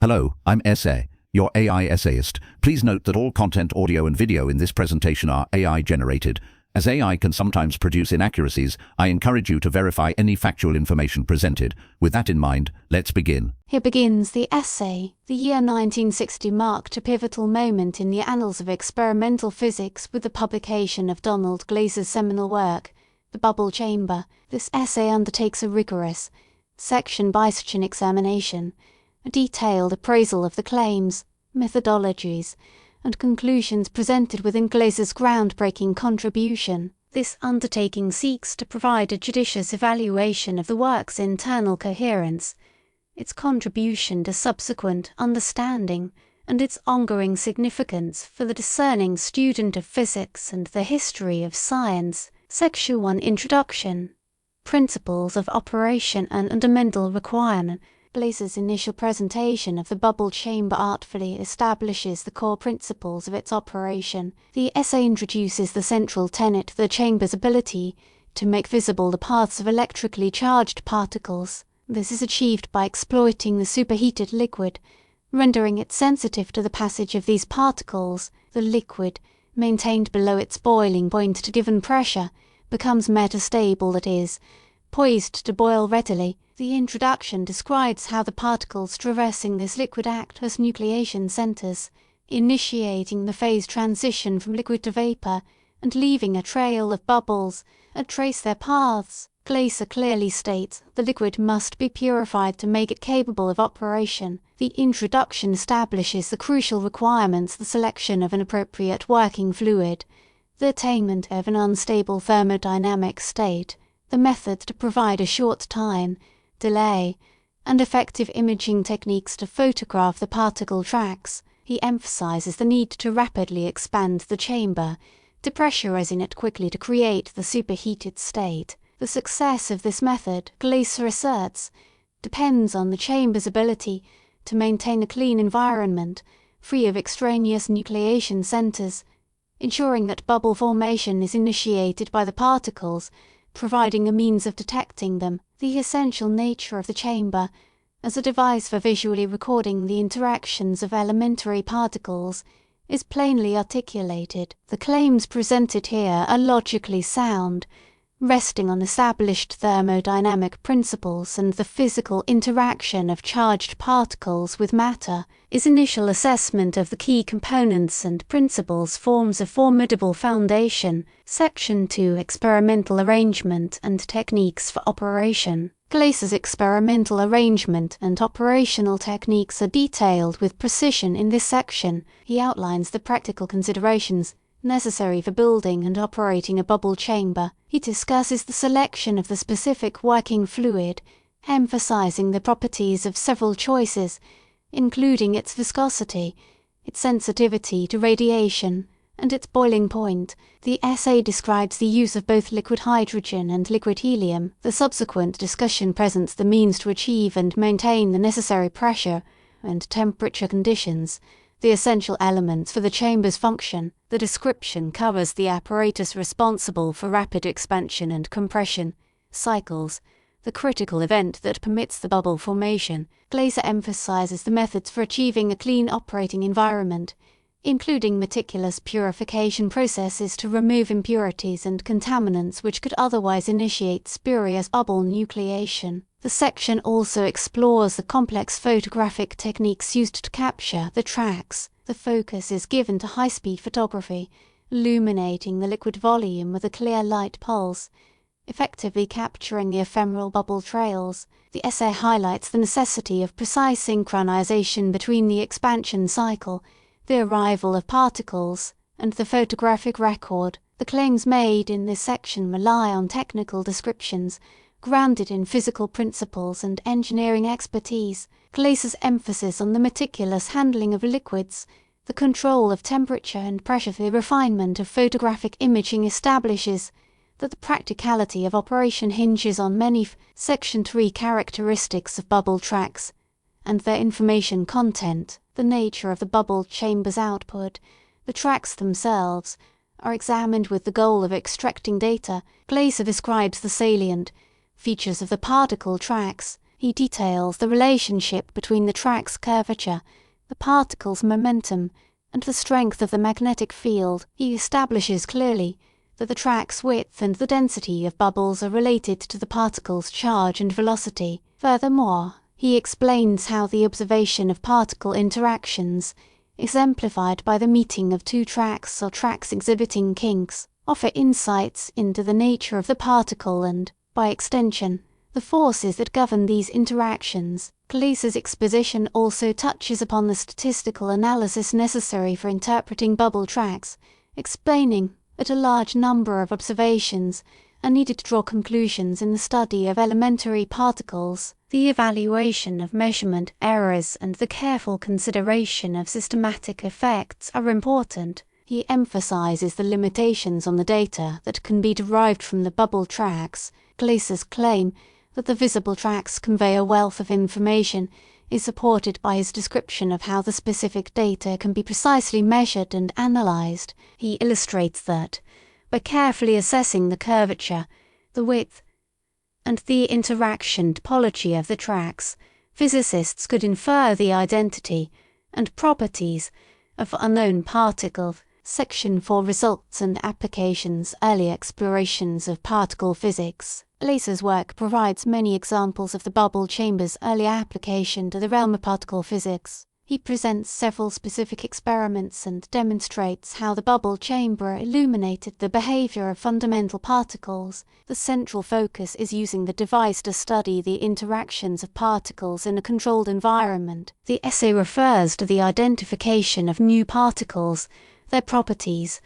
Hello, I'm Essay, your AI essayist. Please note that all content, audio and video in this presentation are AI generated. As AI can sometimes produce inaccuracies, I encourage you to verify any factual information presented. With that in mind, let's begin. Here begins the essay. The year 1960 marked a pivotal moment in the annals of experimental physics with the publication of Donald Glaser's seminal work, The Bubble Chamber. This essay undertakes a rigorous, section-by-section examination, a detailed appraisal of the claims, methodologies, and conclusions presented within Glaser's groundbreaking contribution. This undertaking seeks to provide a judicious evaluation of the work's internal coherence, its contribution to subsequent understanding, and its ongoing significance for the discerning student of physics and the history of science. Section 1 Introduction. Principles of Operation and Fundamental Requirement. Glaser's initial presentation of the bubble chamber artfully establishes the core principles of its operation. The essay introduces the central tenet of the chamber's ability to make visible the paths of electrically charged particles. This is achieved by exploiting the superheated liquid, rendering it sensitive to the passage of these particles. The liquid, maintained below its boiling point at a given pressure, becomes metastable, that is, poised to boil readily. The introduction describes how the particles traversing this liquid act as nucleation centers, initiating the phase transition from liquid to vapor and leaving a trail of bubbles that trace their paths. Glaser clearly states the liquid must be purified to make it capable of operation. The introduction establishes the crucial requirements: the selection of an appropriate working fluid, the attainment of an unstable thermodynamic state, the method to provide a short time, delay, and effective imaging techniques to photograph the particle tracks. He emphasizes the need to rapidly expand the chamber, depressurizing it quickly to create the superheated state. The success of this method, Glaser asserts, depends on the chamber's ability to maintain a clean environment, free of extraneous nucleation centers, ensuring that bubble formation is initiated by the particles, providing a means of detecting them. The essential nature of the chamber, as a device for visually recording the interactions of elementary particles, is plainly articulated. The claims presented here are logically sound, resting on established thermodynamic principles and the physical interaction of charged particles with matter. His initial assessment of the key components and principles forms a formidable foundation. Section 2 Experimental Arrangement and Techniques for Operation. Glaser's experimental arrangement and operational techniques are detailed with precision in this section. He outlines the practical considerations necessary for building and operating a bubble chamber. He discusses the selection of the specific working fluid, emphasizing the properties of several choices, including its viscosity, its sensitivity to radiation, and its boiling point. The essay describes the use of both liquid hydrogen and liquid helium. The subsequent discussion presents the means to achieve and maintain the necessary pressure and temperature conditions, the essential elements for the chamber's function. The description covers the apparatus responsible for rapid expansion and compression, cycles, the critical event that permits the bubble formation. Glaser emphasizes the methods for achieving a clean operating environment, including meticulous purification processes to remove impurities and contaminants which could otherwise initiate spurious bubble nucleation. The section also explores the complex photographic techniques used to capture the tracks. The focus is given to high-speed photography, illuminating the liquid volume with a clear light pulse, effectively capturing the ephemeral bubble trails. The essay highlights the necessity of precise synchronization between the expansion cycle, the arrival of particles, and the photographic record. The claims made in this section rely on technical descriptions grounded in physical principles and engineering expertise. Glaser's emphasis on the meticulous handling of liquids, the control of temperature and pressure, the refinement of photographic imaging establishes that the practicality of operation hinges on many Section 3 characteristics of bubble tracks and their information content. The nature of the bubble chamber's output, the tracks themselves, are examined with the goal of extracting data. Glaser describes the salient features of the particle tracks, He details the relationship between the track's curvature, the particle's momentum, and the strength of the magnetic field. He establishes clearly that the track's width and the density of bubbles are related to the particle's charge and velocity. Furthermore, he explains how the observation of particle interactions, exemplified by the meeting of two tracks or tracks exhibiting kinks, offer insights into the nature of the particle and, by extension, the forces that govern these interactions. Glaser's exposition also touches upon the statistical analysis necessary for interpreting bubble tracks, explaining that a large number of observations are needed to draw conclusions in the study of elementary particles. The evaluation of measurement errors and the careful consideration of systematic effects are important. He emphasizes the limitations on the data that can be derived from the bubble tracks. Glaser's claim that the visible tracks convey a wealth of information is supported by his description of how the specific data can be precisely measured and analyzed. He illustrates that, by carefully assessing the curvature, the width, and the interaction topology of the tracks, physicists could infer the identity and properties of unknown particles. Section 4 Results and Applications. Early explorations of particle physics. Glaser's work provides many examples of the bubble chamber's early application to the realm of particle physics. He presents several specific experiments and demonstrates how the bubble chamber illuminated the behavior of fundamental particles. The central focus is using the device to study the interactions of particles in a controlled environment. The essay refers to the identification of new particles, their properties,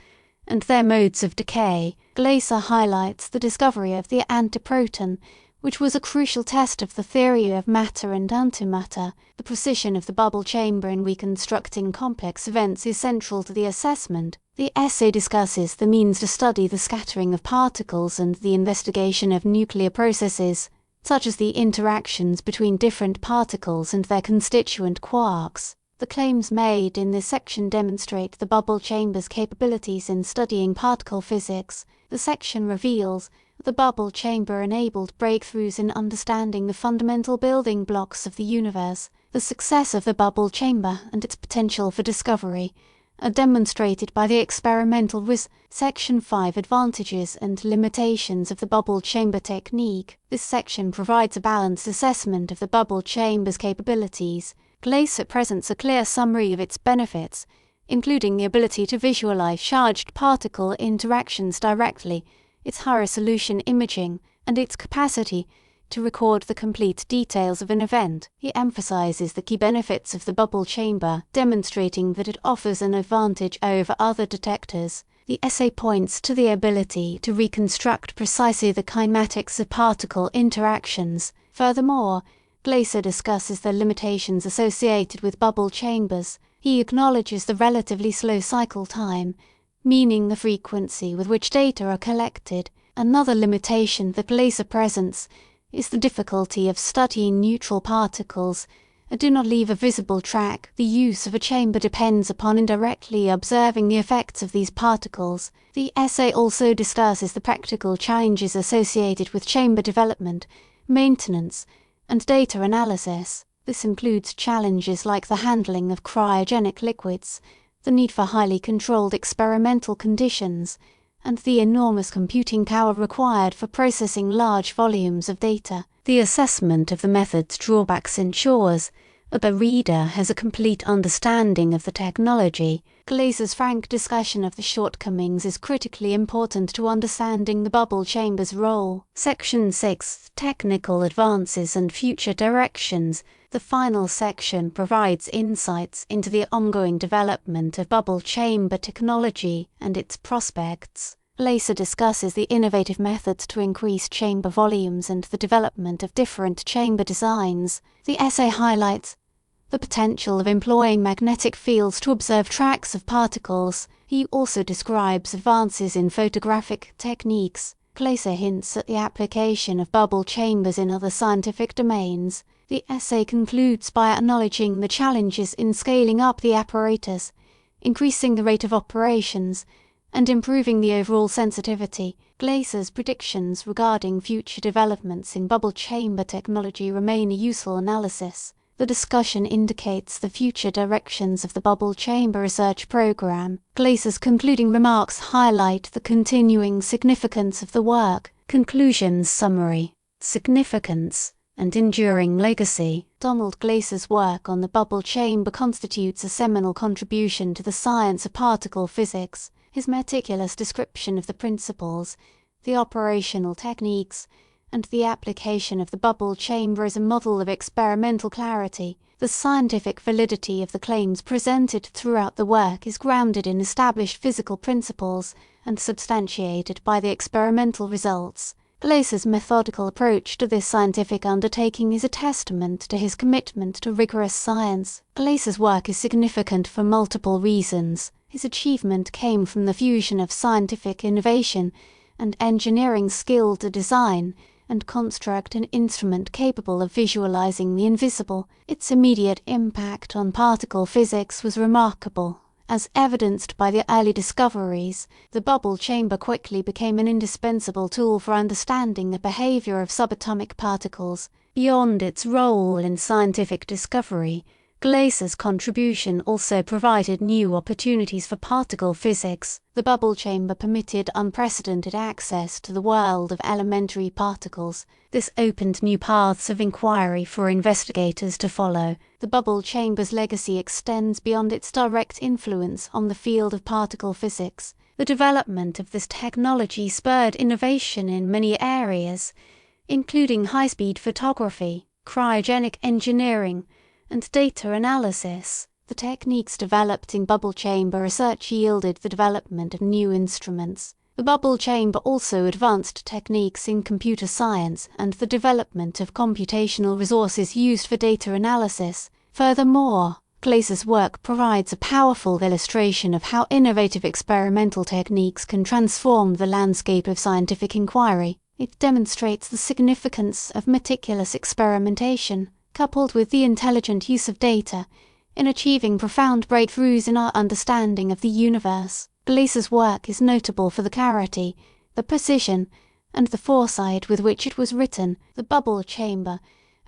and their modes of decay. Glaser highlights the discovery of the antiproton, which was a crucial test of the theory of matter and antimatter. The precision of the bubble chamber in reconstructing complex events is central to the assessment. The essay discusses the means to study the scattering of particles and the investigation of nuclear processes, such as the interactions between different particles and their constituent quarks. The claims made in this section demonstrate the bubble chamber's capabilities in studying particle physics. The section reveals that the bubble chamber enabled breakthroughs in understanding the fundamental building blocks of the universe. The success of the bubble chamber and its potential for discovery are demonstrated by the experimental Section 5 Advantages and Limitations of the bubble chamber technique. This section provides a balanced assessment of the bubble chamber's capabilities. Glaser presents a clear summary of its benefits, including the ability to visualize charged particle interactions directly, its high-resolution imaging, and its capacity to record the complete details of an event. He emphasizes the key benefits of the bubble chamber, demonstrating that it offers an advantage over other detectors. The essay points to the ability to reconstruct precisely the kinematics of particle interactions. Furthermore, Glaser discusses the limitations associated with bubble chambers. He acknowledges the relatively slow cycle time, meaning the frequency with which data are collected. Another limitation that Glaser presents is the difficulty of studying neutral particles that do not leave a visible track. The use of a chamber depends upon indirectly observing the effects of these particles. The essay also discusses the practical challenges associated with chamber development, maintenance, and data analysis. This includes challenges like the handling of cryogenic liquids, the need for highly controlled experimental conditions, and the enormous computing power required for processing large volumes of data. The assessment of the method's drawbacks ensures that the reader has a complete understanding of the technology. Glaser's frank discussion of the shortcomings is critically important to understanding the bubble chamber's role. Section 6 Technical Advances and Future Directions. The final section provides insights into the ongoing development of bubble chamber technology and its prospects. Glaser discusses the innovative methods to increase chamber volumes and the development of different chamber designs. The essay highlights the potential of employing magnetic fields to observe tracks of particles. He also describes advances in photographic techniques. Glaser hints at the application of bubble chambers in other scientific domains. The essay concludes by acknowledging the challenges in scaling up the apparatus, increasing the rate of operations, and improving the overall sensitivity. Glaser's predictions regarding future developments in bubble chamber technology remain a useful analysis. The discussion indicates the future directions of the bubble chamber research program. Glaser's concluding remarks highlight the continuing significance of the work. Conclusions summary. Significance and enduring legacy. Donald Glaser's work on the bubble chamber constitutes a seminal contribution to the science of particle physics. His meticulous description of the principles, the operational techniques, and the application of the bubble chamber as a model of experimental clarity. The scientific validity of the claims presented throughout the work is grounded in established physical principles and substantiated by the experimental results. Glaser's methodical approach to this scientific undertaking is a testament to his commitment to rigorous science. Glaser's work is significant for multiple reasons. His achievement came from the fusion of scientific innovation and engineering skill to design and construct an instrument capable of visualizing the invisible. Its immediate impact on particle physics was remarkable. As evidenced by the early discoveries, the bubble chamber quickly became an indispensable tool for understanding the behavior of subatomic particles. Beyond its role in scientific discovery, Glaser's contribution also provided new opportunities for particle physics. The bubble chamber permitted unprecedented access to the world of elementary particles. This opened new paths of inquiry for investigators to follow. The bubble chamber's legacy extends beyond its direct influence on the field of particle physics. The development of this technology spurred innovation in many areas, including high-speed photography, cryogenic engineering, and data analysis. The techniques developed in bubble chamber research yielded the development of new instruments. The bubble chamber also advanced techniques in computer science and the development of computational resources used for data analysis. Furthermore, Glaser's work provides a powerful illustration of how innovative experimental techniques can transform the landscape of scientific inquiry. It demonstrates the significance of meticulous experimentation, coupled with the intelligent use of data, in achieving profound breakthroughs in our understanding of the universe. Glaser's work is notable for the clarity, the precision, and the foresight with which it was written. The bubble chamber,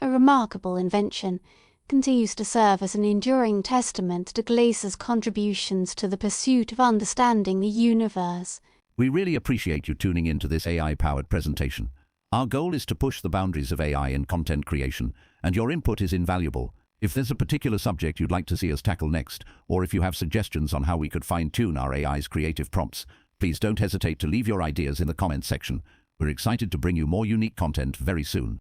a remarkable invention, continues to serve as an enduring testament to Glaser's contributions to the pursuit of understanding the universe. We really appreciate you tuning in to this AI-powered presentation. Our goal is to push the boundaries of AI in content creation, and your input is invaluable. If there's a particular subject you'd like to see us tackle next, or if you have suggestions on how we could fine-tune our AI's creative prompts, please don't hesitate to leave your ideas in the comments section. We're excited to bring you more unique content very soon.